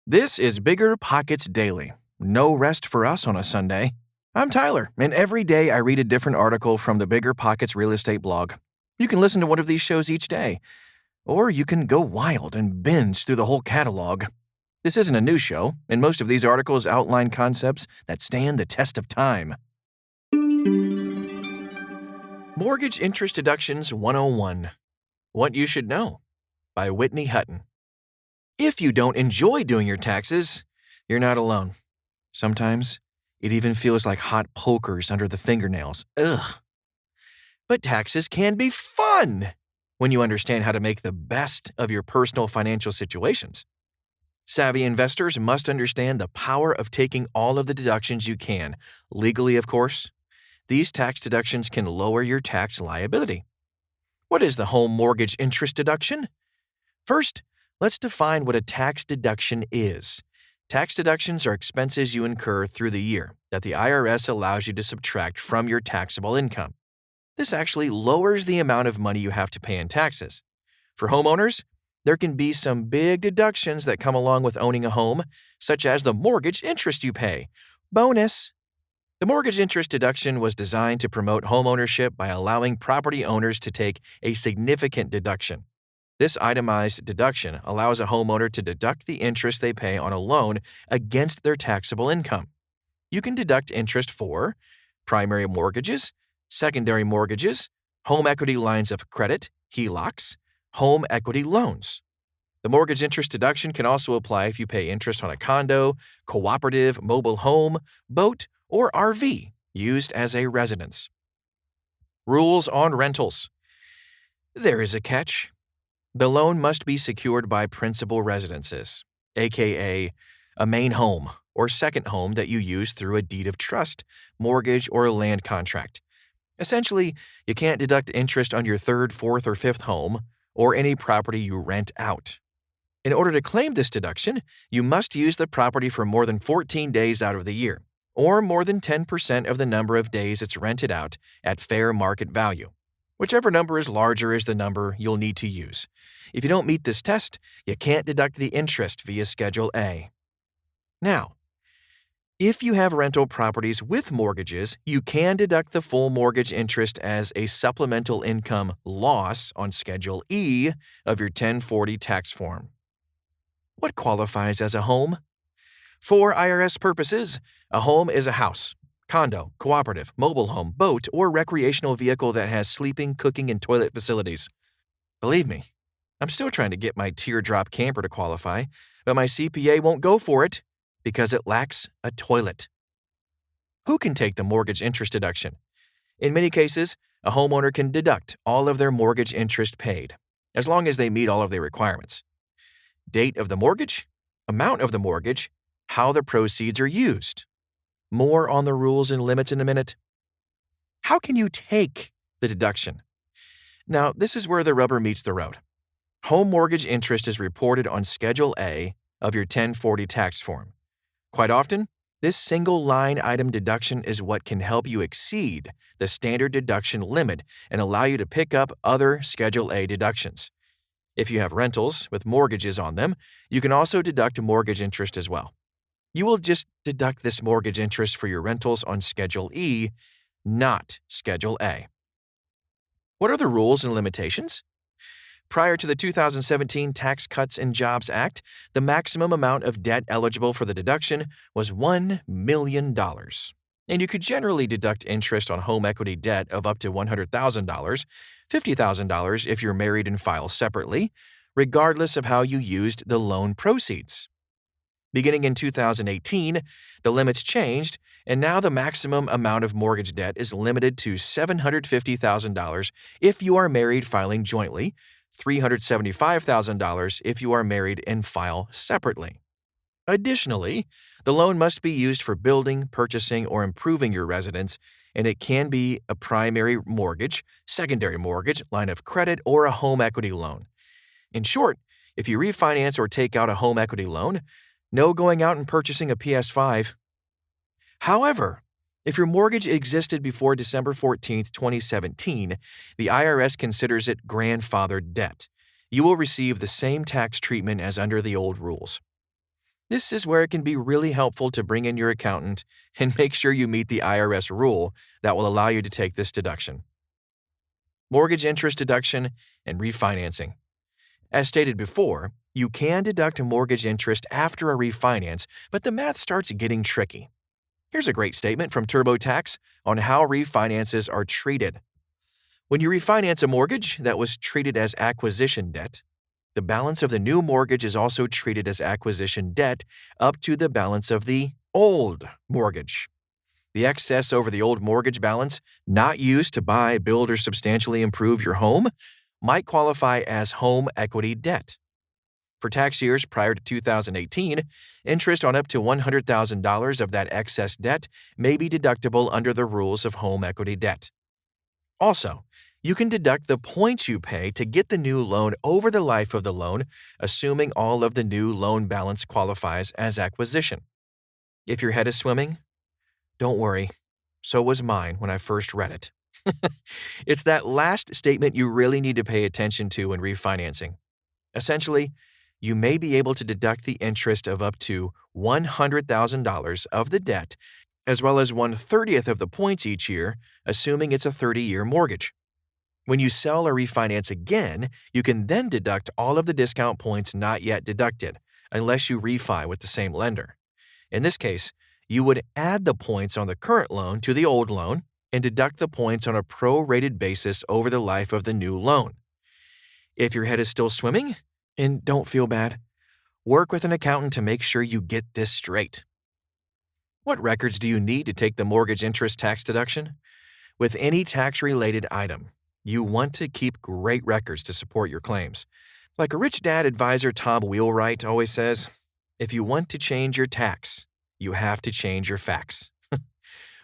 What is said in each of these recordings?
This is BiggerPockets Daily. No rest for us on a Sunday. I'm Tyler, and every day I read a different article from the BiggerPockets real estate blog. You can listen to one of these shows each day, or you can go wild and binge through the whole catalog. This isn't a new show, and most of these articles outline concepts that stand the test of time. Mortgage Interest Deductions 101. What You Should Know by Whitney Hutton. If you don't enjoy doing your taxes, you're not alone. Sometimes it even feels like hot pokers under the fingernails. Ugh. But taxes can be fun when you understand how to make the best of your personal financial situations. Savvy investors must understand the power of taking all of the deductions you can, legally, of course. These tax deductions can lower your tax liability. What is the home mortgage interest deduction? First, let's define what a tax deduction is. Tax deductions are expenses you incur through the year that the IRS allows you to subtract from your taxable income. This actually lowers the amount of money you have to pay in taxes. For homeowners, there can be some big deductions that come along with owning a home, such as the mortgage interest you pay. Bonus! The mortgage interest deduction was designed to promote homeownership by allowing property owners to take a significant deduction. This itemized deduction allows a homeowner to deduct the interest they pay on a loan against their taxable income. You can deduct interest for primary mortgages, secondary mortgages, home equity lines of credit, HELOCs, home equity loans. The mortgage interest deduction can also apply if you pay interest on a condo, cooperative, mobile home, boat, or RV used as a residence. Rules on rentals. There is a catch. The loan must be secured by principal residences, aka a main home or second home that you use through a deed of trust, mortgage, or a land contract. Essentially, you can't deduct interest on your third, fourth, or fifth home or any property you rent out. In order to claim this deduction, you must use the property for more than 14 days out of the year, or more than 10% of the number of days it's rented out at fair market value. Whichever number is larger is the number you'll need to use. If you don't meet this test, you can't deduct the interest via Schedule A. Now, if you have rental properties with mortgages, you can deduct the full mortgage interest as a supplemental income loss on Schedule E of your 1040 tax form. What qualifies as a home? For IRS purposes, a home is a house, condo, cooperative, mobile home, boat, or recreational vehicle that has sleeping, cooking, and toilet facilities. Believe me, I'm still trying to get my teardrop camper to qualify, but my CPA won't go for it because it lacks a toilet. Who can take the mortgage interest deduction? In many cases, a homeowner can deduct all of their mortgage interest paid, as long as they meet all of their requirements. Date of the mortgage, amount of the mortgage, how the proceeds are used. More on the rules and limits in a minute. How can you take the deduction? Now, this is where the rubber meets the road. Home mortgage interest is reported on Schedule A of your 1040 tax form. Quite often, this single line item deduction is what can help you exceed the standard deduction limit and allow you to pick up other Schedule A deductions. If you have rentals with mortgages on them, you can also deduct mortgage interest as well. You will just deduct this mortgage interest for your rentals on Schedule E, not Schedule A. What are the rules and limitations? Prior to the 2017 Tax Cuts and Jobs Act, the maximum amount of debt eligible for the deduction was $1 million. And you could generally deduct interest on home equity debt of up to $100,000, $50,000 if you're married and file separately, regardless of how you used the loan proceeds. Beginning in 2018, the limits changed, and now the maximum amount of mortgage debt is limited to $750,000 if you are married filing jointly, $375,000 if you are married and file separately. Additionally, the loan must be used for building, purchasing, or improving your residence, and it can be a primary mortgage, secondary mortgage, line of credit, or a home equity loan. In short, if you refinance or take out a home equity loan, no going out and purchasing a PS5. However, if your mortgage existed before December 14, 2017, the IRS considers it grandfathered debt. You will receive the same tax treatment as under the old rules. This is where it can be really helpful to bring in your accountant and make sure you meet the IRS rule that will allow you to take this deduction. Mortgage interest deduction and refinancing. As stated before, you can deduct mortgage interest after a refinance, but the math starts getting tricky. Here's a great statement from TurboTax on how refinances are treated. When you refinance a mortgage that was treated as acquisition debt, the balance of the new mortgage is also treated as acquisition debt up to the balance of the old mortgage. The excess over the old mortgage balance, not used to buy, build, or substantially improve your home, might qualify as home equity debt. For tax years prior to 2018, interest on up to $100,000 of that excess debt may be deductible under the rules of home equity debt. Also, you can deduct the points you pay to get the new loan over the life of the loan, assuming all of the new loan balance qualifies as acquisition. If your head is swimming, don't worry. So was mine when I first read it. It's that last statement you really need to pay attention to when refinancing. Essentially, you may be able to deduct the interest of up to $100,000 of the debt, as well as 1/30th of the points each year, assuming it's a 30-year mortgage. When you sell or refinance again, you can then deduct all of the discount points not yet deducted, unless you refi with the same lender. In this case, you would add the points on the current loan to the old loan and deduct the points on a prorated basis over the life of the new loan. If your head is still swimming, and don't feel bad, work with an accountant to make sure you get this straight. What records do you need to take the mortgage interest tax deduction? With any tax-related item, you want to keep great records to support your claims. Like a rich dad advisor Tom Wheelwright always says, if you want to change your tax, you have to change your facts.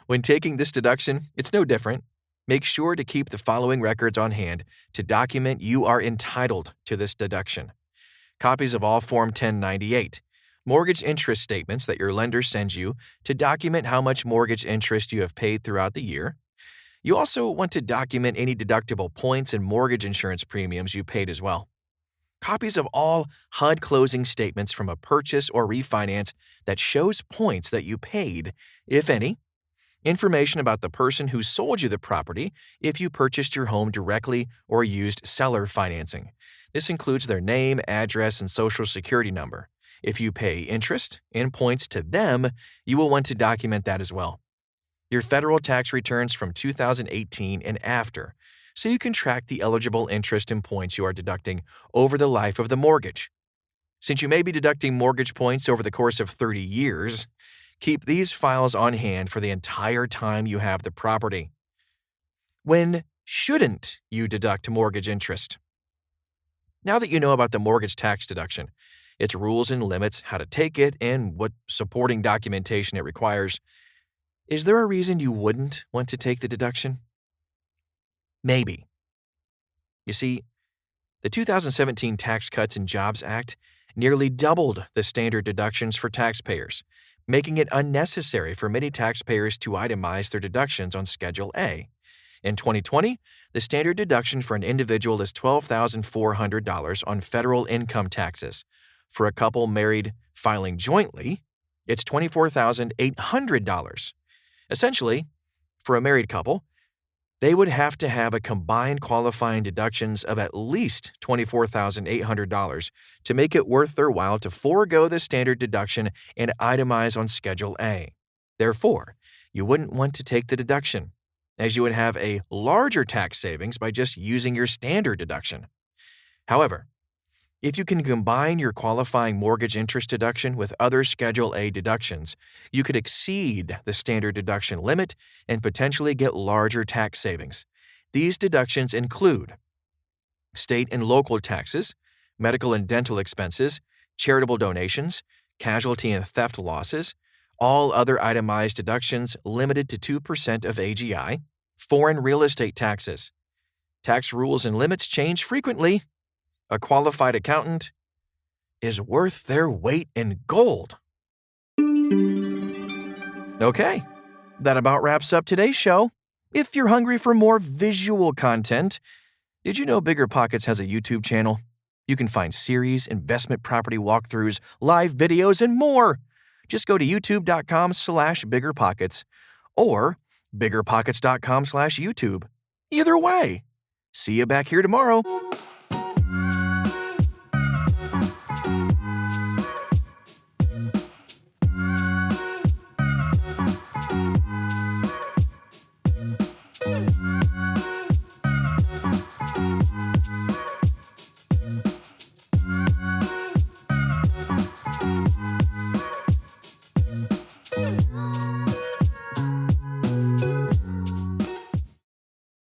When taking this deduction, it's no different. Make sure to keep the following records on hand to document you are entitled to this deduction. Copies of all Form 1098, mortgage interest statements that your lender sends you to document how much mortgage interest you have paid throughout the year. You also want to document any deductible points and mortgage insurance premiums you paid as well. Copies of all HUD closing statements from a purchase or refinance that shows points that you paid, if any. Information about the person who sold you the property if you purchased your home directly or used seller financing. This includes their name, address, and social security number. If you pay interest and points to them, you will want to document that as well. Your federal tax returns from 2018 and after, so you can track the eligible interest and points you are deducting over the life of the mortgage. Since you may be deducting mortgage points over the course of 30 years, keep these files on hand for the entire time you have the property. When shouldn't you deduct mortgage interest? Now that you know about the mortgage tax deduction, its rules and limits, how to take it, and what supporting documentation it requires, is there a reason you wouldn't want to take the deduction? Maybe. You see, the 2017 Tax Cuts and Jobs Act nearly doubled the standard deductions for taxpayers, making it unnecessary for many taxpayers to itemize their deductions on Schedule A. In 2020, the standard deduction for an individual is $12,400 on federal income taxes. For a couple married filing jointly, it's $24,800. Essentially, for a married couple, they would have to have a combined qualifying deductions of at least $24,800 to make it worth their while to forego the standard deduction and itemize on Schedule A. Therefore, you wouldn't want to take the deduction, as you would have a larger tax savings by just using your standard deduction. However, if you can combine your qualifying mortgage interest deduction with other Schedule A deductions, you could exceed the standard deduction limit and potentially get larger tax savings. These deductions include state and local taxes, medical and dental expenses, charitable donations, casualty and theft losses, all other itemized deductions limited to 2% of AGI, foreign real estate taxes. Tax rules and limits change frequently. A qualified accountant is worth their weight in gold. Okay, that about wraps up today's show. If you're hungry for more visual content, did you know BiggerPockets has a YouTube channel? You can find series, investment property walkthroughs, live videos, and more. Just go to youtube.com/BiggerPockets or BiggerPockets.com/YouTube. Either way. See you back here tomorrow.